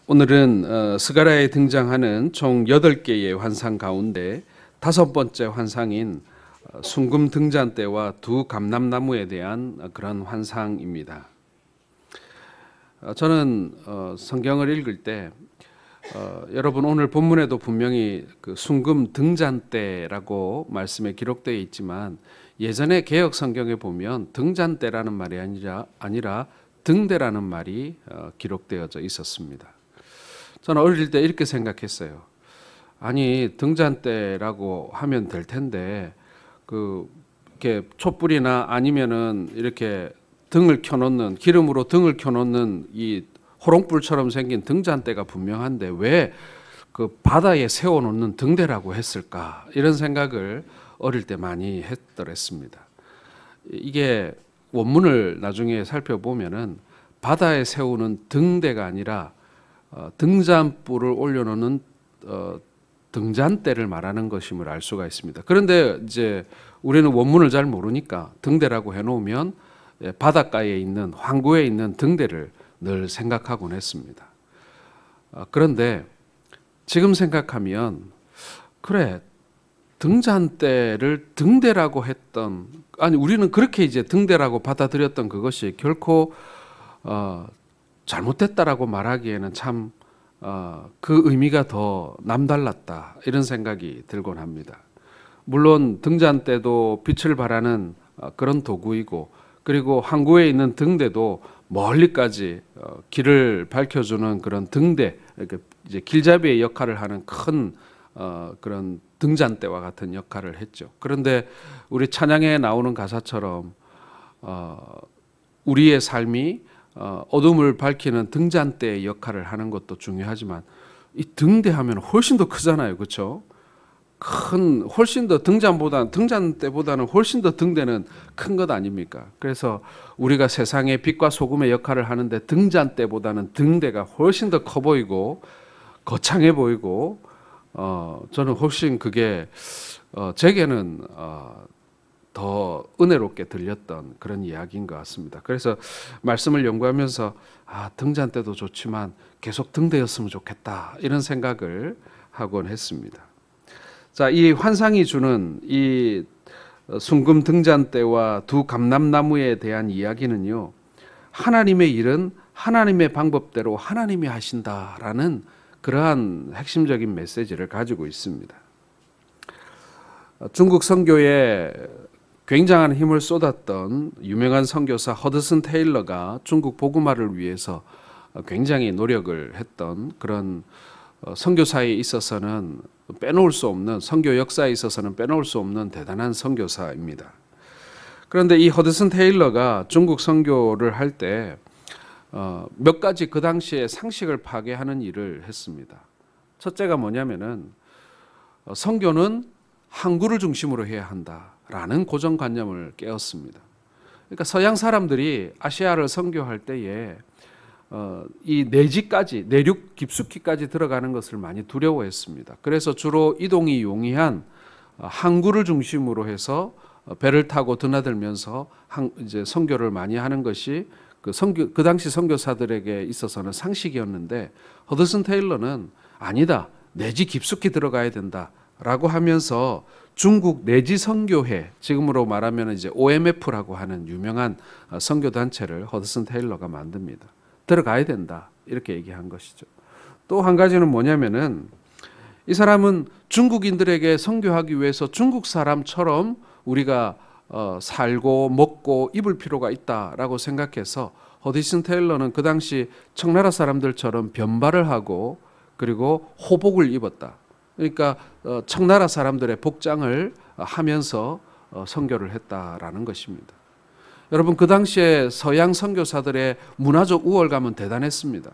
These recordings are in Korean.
오늘은 스가랴에 등장하는 총 8개의 환상 가운데 5번째 환상인 순금 등잔대와 두 감람나무에 대한 그런 환상입니다. 저는 성경을 읽을 때 여러분 오늘 본문에도 분명히 그 순금 등잔대라고 말씀에 기록되어 있지만 예전에 개역 성경에 보면 등잔대라는 말이 아니라 등대라는 말이 기록되어져 있었습니다. 저는 어릴 때 이렇게 생각했어요. 아니 등잔대라고 하면 될 텐데 이렇게 촛불이나 아니면은 이렇게 등을 켜놓는 기름으로 등을 켜놓는 이 호롱불처럼 생긴 등잔대가 분명한데 왜 그 바다에 세워놓는 등대라고 했을까 이런 생각을 어릴 때 많이 했더랬습니다. 이게 원문을 나중에 살펴보면은 바다에 세우는 등대가 아니라 등잔불을 올려놓는 등잔대를 말하는 것임을 알 수가 있습니다. 그런데 이제 우리는 원문을 잘 모르니까 등대라고 해놓으면 바닷가에 있는 항구에 있는 등대를 늘 생각하곤 했습니다. 그런데 지금 생각하면 그래 등잔대를 등대라고 했던 우리는 그렇게 이제 등대라고 받아들였던 그것이 결코 잘못됐다라고 말하기에는 참 그 의미가 더 남달랐다 이런 생각이 들곤 합니다. 물론 등잔대도 빛을 발하는 그런 도구이고 그리고 항구에 있는 등대도 멀리까지 길을 밝혀주는 그런 등대, 이제 길잡이의 역할을 하는 큰 그런 등잔대와 같은 역할을 했죠. 그런데 우리 찬양에 나오는 가사처럼 우리의 삶이 어둠을 밝히는 등잔대의 역할을 하는 것도 중요하지만 이 등대하면 훨씬 더 크잖아요, 그렇죠? 훨씬 더 등잔대보다는 훨씬 더 등대는 큰 것 아닙니까? 그래서 우리가 세상의 빛과 소금의 역할을 하는데 등잔대보다는 등대가 훨씬 더 커 보이고 거창해 보이고 저는 훨씬 그게 제게는 더 은혜롭게 들렸던 그런 이야기인 것 같습니다. 그래서 말씀을 연구하면서 등잔대도 좋지만 계속 등대였으면 좋겠다 이런 생각을 하곤 했습니다. 자, 이 환상이 주는 이 순금 등잔대와 두 감람나무에 대한 이야기는요, 하나님의 일은 하나님의 방법대로 하나님이 하신다라는 그러한 핵심적인 메시지를 가지고 있습니다. 중국 선교에 굉장한 힘을 쏟았던 유명한 선교사 허드슨 테일러가 중국 복음화를 위해서 굉장히 노력을 했던 그런 선교사에 있어서는 빼놓을 수 없는, 선교 역사에 있어서는 빼놓을 수 없는 대단한 선교사입니다. 그런데 이 허드슨 테일러가 중국 선교를 할 때 몇 가지 그 당시에 상식을 파괴하는 일을 했습니다. 첫째가 뭐냐면은 선교는 항구를 중심으로 해야 한다라는 고정관념을 깨웠습니다. 그러니까 서양 사람들이 아시아를 선교할 때에 이 내지까지 내륙 깊숙이까지 들어가는 것을 많이 두려워했습니다. 그래서 주로 이동이 용이한 항구를 중심으로 해서 배를 타고 드나들면서 이제 선교를 많이 하는 것이 그 당시 선교사들에게 있어서는 상식이었는데 허드슨 테일러는 아니다, 내지 깊숙이 들어가야 된다라고 하면서 중국 내지 선교회, 지금으로 말하면 이제 OMF라고 하는 유명한 선교 단체를 허드슨 테일러가 만듭니다. 들어가야 된다 이렇게 얘기한 것이죠. 또 한 가지는 뭐냐면은 이 사람은 중국인들에게 선교하기 위해서 중국 사람처럼 우리가 살고 먹고 입을 필요가 있다라고 생각해서 허드슨 테일러는 그 당시 청나라 사람들처럼 변발을 하고 그리고 호복을 입었다. 그러니까 청나라 사람들의 복장을 하면서 선교를 했다라는 것입니다. 여러분 그 당시에 서양 선교사들의 문화적 우월감은 대단했습니다.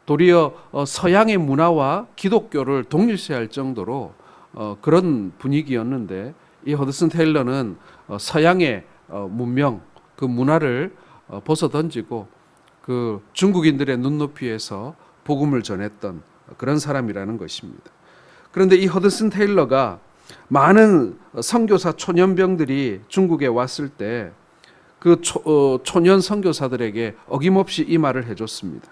도리어 서양의 문화와 기독교를 동일시할 정도로 그런 분위기였는데 이 허드슨 테일러는 서양의 문명, 그 문화를 벗어던지고 그 중국인들의 눈높이에서 복음을 전했던 그런 사람이라는 것입니다. 그런데 이 허드슨 테일러가 많은 선교사 초년병들이 중국에 왔을 때 그 초년 선교사들에게 어김없이 이 말을 해줬습니다.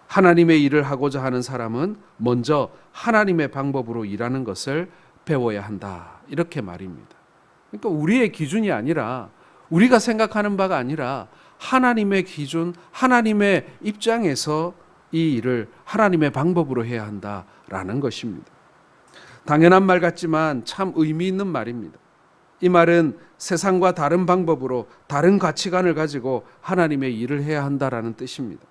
하나님의 일을 하고자 하는 사람은 먼저 하나님의 방법으로 일하는 것을 배워야 한다. 이렇게 말입니다. 그러니까 우리의 기준이 아니라, 우리가 생각하는 바가 아니라 하나님의 기준, 하나님의 입장에서 이 일을 하나님의 방법으로 해야 한다라는 것입니다. 당연한 말 같지만 참 의미 있는 말입니다. 이 말은 세상과 다른 방법으로 다른 가치관을 가지고 하나님의 일을 해야 한다라는 뜻입니다.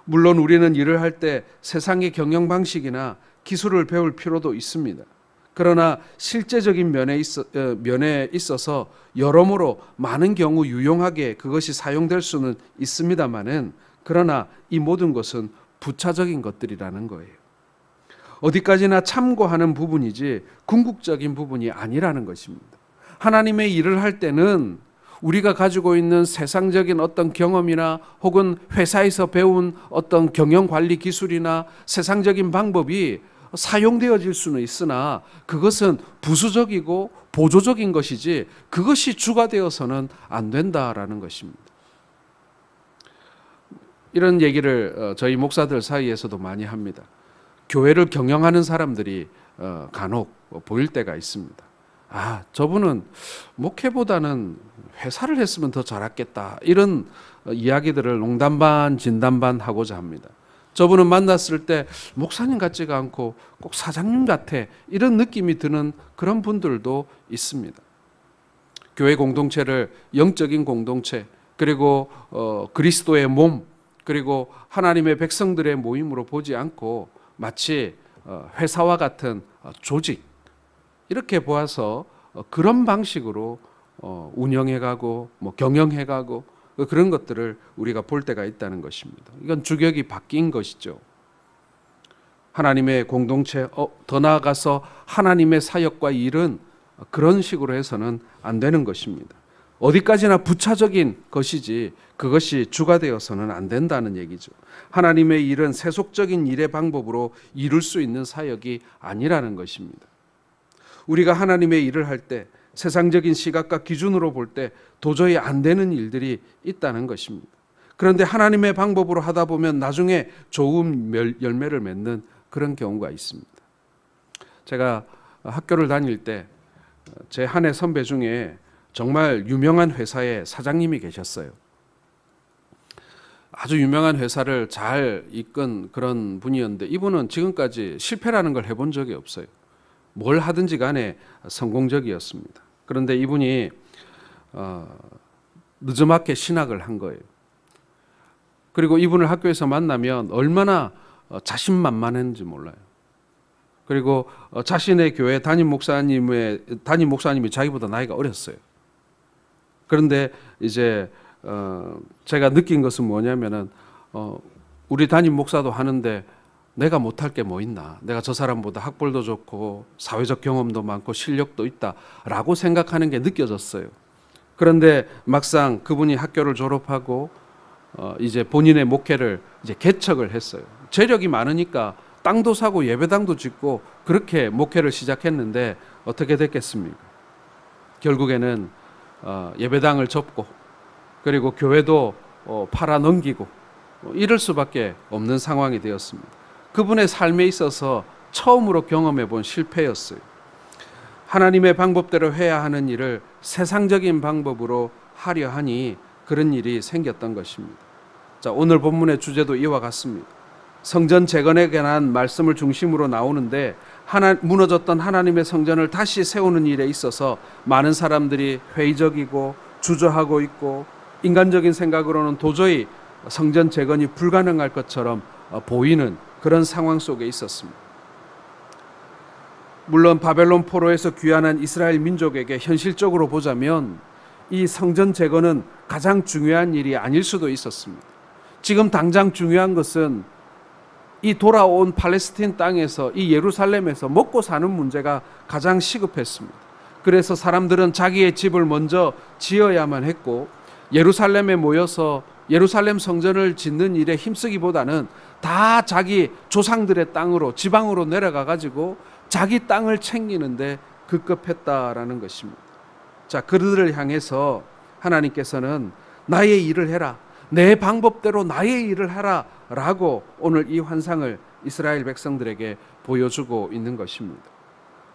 물론 우리는 일을 할 때 세상의 경영 방식이나 기술을 배울 필요도 있습니다. 그러나 실제적인 면에 있어서 여러모로 많은 경우 유용하게 그것이 사용될 수는 있습니다만은, 그러나 이 모든 것은 부차적인 것들이라는 거예요. 어디까지나 참고하는 부분이지 궁극적인 부분이 아니라는 것입니다. 하나님의 일을 할 때는 우리가 가지고 있는 세상적인 어떤 경험이나 혹은 회사에서 배운 어떤 경영관리 기술이나 세상적인 방법이 사용되어질 수는 있으나 그것은 부수적이고 보조적인 것이지 그것이 주가 되어서는 안 된다라는 것입니다. 이런 얘기를 저희 목사들 사이에서도 많이 합니다. 교회를 경영하는 사람들이 간혹 보일 때가 있습니다. 아, 저분은 목회보다는 회사를 했으면 더 잘했겠다, 이런 이야기들을 농담 반 진담 반 하고자 합니다. 저분은 만났을 때 목사님 같지가 않고 꼭 사장님 같아, 이런 느낌이 드는 그런 분들도 있습니다. 교회 공동체를 영적인 공동체, 그리고 그리스도의 몸, 그리고 하나님의 백성들의 모임으로 보지 않고 마치 회사와 같은 조직, 이렇게 보아서 그런 방식으로 운영해가고 경영해가고 그런 것들을 우리가 볼 때가 있다는 것입니다. 이건 주격이 바뀐 것이죠. 하나님의 공동체, 더 나아가서 하나님의 사역과 일은 그런 식으로 해서는 안 되는 것입니다. 어디까지나 부차적인 것이지 그것이 주가 되어서는 안 된다는 얘기죠. 하나님의 일은 세속적인 일의 방법으로 이룰 수 있는 사역이 아니라는 것입니다. 우리가 하나님의 일을 할 때 세상적인 시각과 기준으로 볼 때 도저히 안 되는 일들이 있다는 것입니다. 그런데 하나님의 방법으로 하다 보면 나중에 좋은 열매를 맺는 그런 경우가 있습니다. 제가 학교를 다닐 때 제 한 해 선배 중에 정말 유명한 회사의 사장님이 계셨어요. 아주 유명한 회사를 잘 이끈 그런 분이었는데 이분은 지금까지 실패라는 걸 해본 적이 없어요. 뭘 하든지 간에 성공적이었습니다. 그런데 이분이 늦지막히 신학을 한 거예요. 그리고 이분을 학교에서 만나면 얼마나 자신만만했는지 몰라요. 그리고 자신의 교회 담임 목사님이 자기보다 나이가 어렸어요. 그런데 이제 제가 느낀 것은 뭐냐면은 우리 담임 목사도 하는데 내가 못할 게 뭐 있나, 내가 저 사람보다 학벌도 좋고 사회적 경험도 많고 실력도 있다라고 생각하는 게 느껴졌어요. 그런데 막상 그분이 학교를 졸업하고 이제 본인의 목회를 이제 개척을 했어요. 재력이 많으니까 땅도 사고 예배당도 짓고 그렇게 목회를 시작했는데 어떻게 됐겠습니까? 결국에는 예배당을 접고 그리고 교회도 팔아 넘기고 이럴 수밖에 없는 상황이 되었습니다. 그분의 삶에 있어서 처음으로 경험해 본 실패였어요. 하나님의 방법대로 해야 하는 일을 세상적인 방법으로 하려 하니 그런 일이 생겼던 것입니다. 자, 오늘 본문의 주제도 이와 같습니다. 성전 재건에 관한 말씀을 중심으로 나오는데 무너졌던 하나님의 성전을 다시 세우는 일에 있어서 많은 사람들이 회의적이고 주저하고 있고 인간적인 생각으로는 도저히 성전 재건이 불가능할 것처럼 보이는 그런 상황 속에 있었습니다. 물론 바벨론 포로에서 귀환한 이스라엘 민족에게 현실적으로 보자면 이 성전 재건은 가장 중요한 일이 아닐 수도 있었습니다. 지금 당장 중요한 것은 이 돌아온 팔레스틴 땅에서 이 예루살렘에서 먹고 사는 문제가 가장 시급했습니다. 그래서 사람들은 자기의 집을 먼저 지어야만 했고 예루살렘에 모여서 예루살렘 성전을 짓는 일에 힘쓰기보다는 다 자기 조상들의 땅으로 지방으로 내려가 가지고 자기 땅을 챙기는데 급급했다라는 것입니다. 자, 그들을 향해서 하나님께서는 나의 일을 해라, 내 방법대로 나의 일을 하라 라고 오늘 이 환상을 이스라엘 백성들에게 보여주고 있는 것입니다.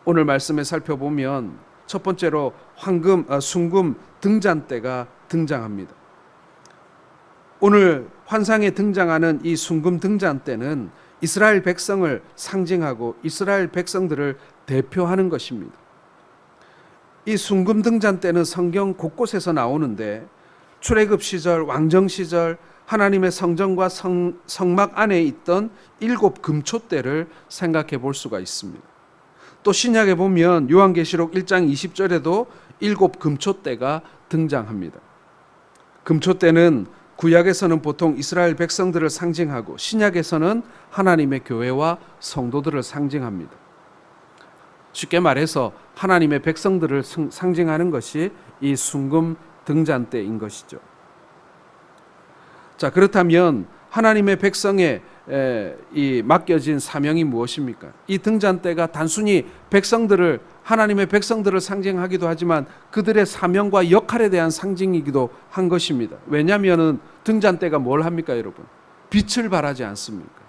오늘 말씀에 살펴보면 첫 번째로 순금 등잔대가 등장합니다. 오늘 환상에 등장하는 이 순금 등잔대는 이스라엘 백성을 상징하고 이스라엘 백성들을 대표하는 것입니다. 이 순금 등잔대는 성경 곳곳에서 나오는데 출애굽 시절, 왕정 시절 하나님의 성전과 성막 안에 있던 7 금초대를 생각해 볼 수가 있습니다. 또 신약에 보면 요한계시록 1장 20절에도 7 금초대가 등장합니다. 금초대는 구약에서는 보통 이스라엘 백성들을 상징하고 신약에서는 하나님의 교회와 성도들을 상징합니다. 쉽게 말해서 하나님의 백성들을 상징하는 것이 이 순금 등잔대인 것이죠. 자, 그렇다면 하나님의 백성에 이 맡겨진 사명이 무엇입니까? 이 등잔대가 단순히 하나님의 백성들을 상징하기도 하지만 그들의 사명과 역할에 대한 상징이기도 한 것입니다. 왜냐하면 등잔대가 뭘 합니까, 여러분? 빛을 발하지 않습니까?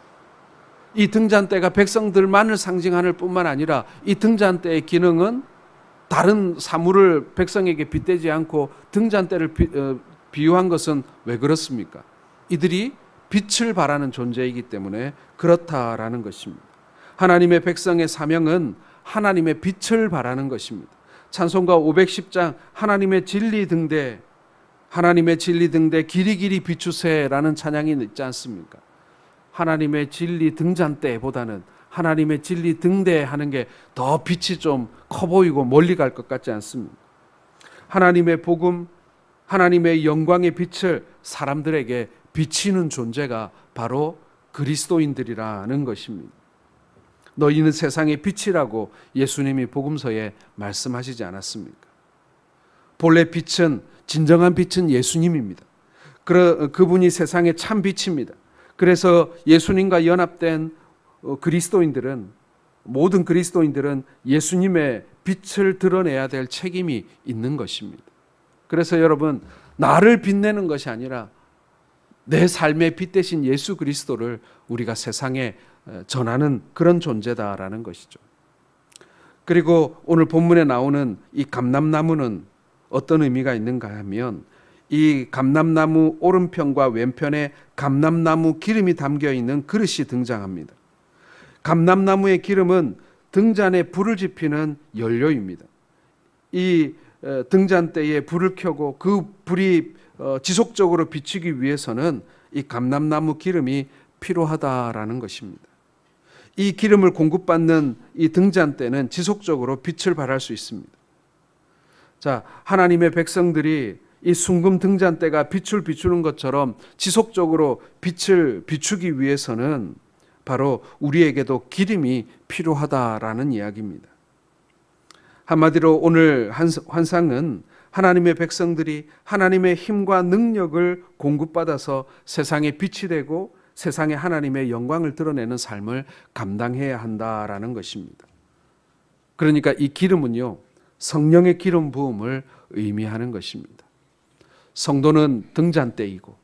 이 등잔대가 백성들만을 상징하는 뿐만 아니라 이 등잔대의 기능은 다른 사물을 백성에게 빗대지 않고 등잔대를 비유한 것은 왜 그렇습니까? 이들이 빛을 발하는 존재이기 때문에 그렇다라는 것입니다. 하나님의 백성의 사명은 하나님의 빛을 발하는 것입니다. 찬송가 510장 하나님의 진리 등대 길이 길이 비추세라는 찬양이 있지 않습니까? 하나님의 진리 등잔대보다는 하나님의 진리 등대 하는 게 더 빛이 좀 커 보이고 멀리 갈 것 같지 않습니까? 하나님의 복음, 하나님의 영광의 빛을 사람들에게 비치는 존재가 바로 그리스도인들이라는 것입니다. 너희는 세상의 빛이라고 예수님이 복음서에 말씀하시지 않았습니까? 본래 빛은, 진정한 빛은 예수님입니다. 그분이 세상의 참 빛입니다. 그래서 예수님과 연합된 모든 그리스도인들은 예수님의 빛을 드러내야 될 책임이 있는 것입니다. 그래서 여러분, 나를 빛내는 것이 아니라 내 삶의 빛 대신 예수 그리스도를 우리가 세상에 전하는 그런 존재다라는 것이죠. 그리고 오늘 본문에 나오는 이 감람나무는 어떤 의미가 있는가 하면 이 감람나무 오른편과 왼편에 감람나무 기름이 담겨 있는 그릇이 등장합니다. 감람나무의 기름은 등잔에 불을 지피는 연료입니다. 이 등잔대에 불을 켜고 그 불이 지속적으로 비치기 위해서는 이 감람나무 기름이 필요하다라는 것입니다. 이 기름을 공급받는 이 등잔대는 지속적으로 빛을 발할 수 있습니다. 자, 하나님의 백성들이 이 순금 등잔대가 빛을 비추는 것처럼 지속적으로 빛을 비추기 위해서는 바로 우리에게도 기름이 필요하다라는 이야기입니다. 한마디로 오늘 환상은 하나님의 백성들이 하나님의 힘과 능력을 공급받아서 세상에 빛이 되고 세상에 하나님의 영광을 드러내는 삶을 감당해야 한다라는 것입니다. 그러니까 이 기름은요, 성령의 기름 부음을 의미하는 것입니다. 성도는 등잔대이고,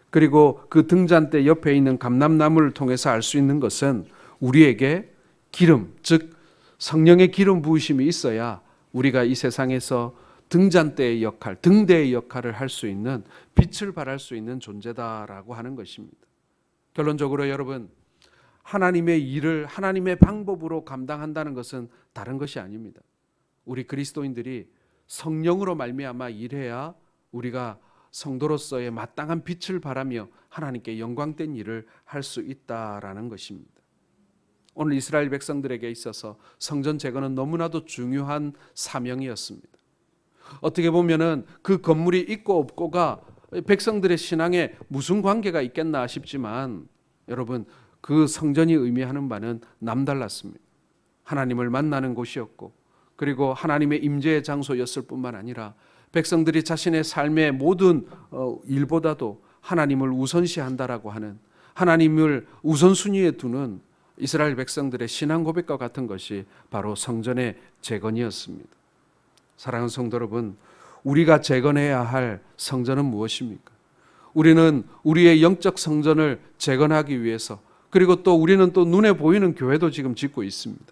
그리고 그 등잔대 옆에 있는 감람나무를 통해서 알 수 있는 것은 우리에게 기름, 즉 성령의 기름 부으심이 있어야 우리가 이 세상에서 등잔대의 역할, 등대의 역할을 할 수 있는, 빛을 발할 수 있는 존재다라고 하는 것입니다. 결론적으로 여러분, 하나님의 일을 하나님의 방법으로 감당한다는 것은 다른 것이 아닙니다. 우리 그리스도인들이 성령으로 말미암아 일해야 우리가 성도로서의 마땅한 빛을 발하며 하나님께 영광된 일을 할 수 있다라는 것입니다. 오늘 이스라엘 백성들에게 있어서 성전 재건은 너무나도 중요한 사명이었습니다. 어떻게 보면은 그 건물이 있고 없고가 백성들의 신앙에 무슨 관계가 있겠나 싶지만 여러분, 그 성전이 의미하는 바는 남달랐습니다. 하나님을 만나는 곳이었고, 그리고 하나님의 임재의 장소였을 뿐만 아니라 백성들이 자신의 삶의 모든 일보다도 하나님을 우선시한다라고 하는, 하나님을 우선순위에 두는 이스라엘 백성들의 신앙 고백과 같은 것이 바로 성전의 재건이었습니다. 사랑하는 성도 여러분, 우리가 재건해야 할 성전은 무엇입니까? 우리는 우리의 영적 성전을 재건하기 위해서, 그리고 또 우리는 또 눈에 보이는 교회도 지금 짓고 있습니다.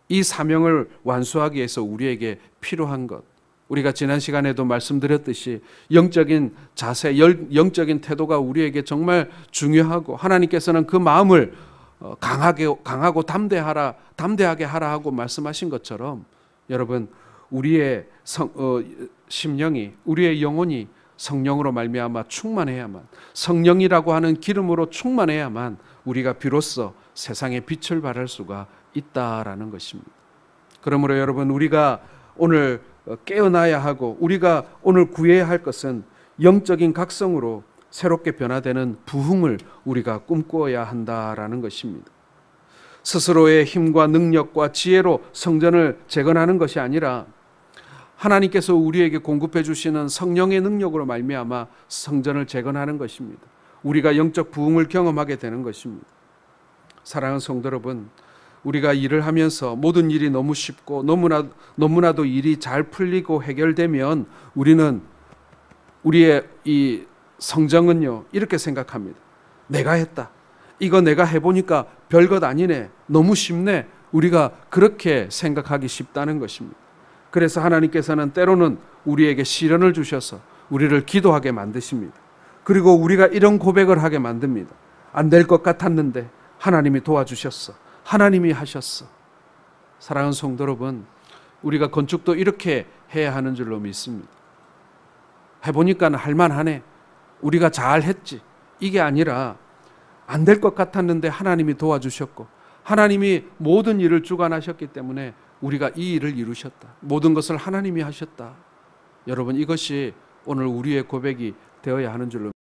이 사명을 완수하기 위해서 우리에게 필요한 것, 우리가 지난 시간에도 말씀드렸듯이 영적인 자세, 영적인 태도가 우리에게 정말 중요하고, 하나님께서는 그 마음을 강하고 담대하게 하라 하고 말씀하신 것처럼, 여러분, 우리의 심령이, 우리의 영혼이 성령으로 말미암아 충만해야만, 성령이라고 하는 기름으로 충만해야만 우리가 비로소 세상에 빛을 발할 수가 있다라는 것입니다. 그러므로 여러분, 우리가 오늘 깨어나야 하고 우리가 오늘 구해야 할 것은 영적인 각성으로 새롭게 변화되는 부흥을 우리가 꿈꾸어야 한다라는 것입니다. 스스로의 힘과 능력과 지혜로 성전을 재건하는 것이 아니라 하나님께서 우리에게 공급해 주시는 성령의 능력으로 말미암아 성전을 재건하는 것입니다. 우리가 영적 부흥을 경험하게 되는 것입니다. 사랑하는 성도 여러분, 우리가 일을 하면서 모든 일이 너무 쉽고 너무나도 일이 잘 풀리고 해결되면 우리는, 우리의 이 성정은요, 이렇게 생각합니다. 내가 했다. 이거 내가 해보니까 별것 아니네. 너무 쉽네. 우리가 그렇게 생각하기 쉽다는 것입니다. 그래서 하나님께서는 때로는 우리에게 시련을 주셔서 우리를 기도하게 만드십니다. 그리고 우리가 이런 고백을 하게 만듭니다. 안 될 것 같았는데 하나님이 도와주셨어. 하나님이 하셨어. 사랑하는 성도 여러분, 우리가 건축도 이렇게 해야 하는 줄로 믿습니다. 해보니까 할만하네. 우리가 잘했지. 이게 아니라 안 될 것 같았는데 하나님이 도와주셨고, 하나님이 모든 일을 주관하셨기 때문에 우리가 이 일을 이루셨다. 모든 것을 하나님이 하셨다. 여러분, 이것이 오늘 우리의 고백이 되어야 하는 줄로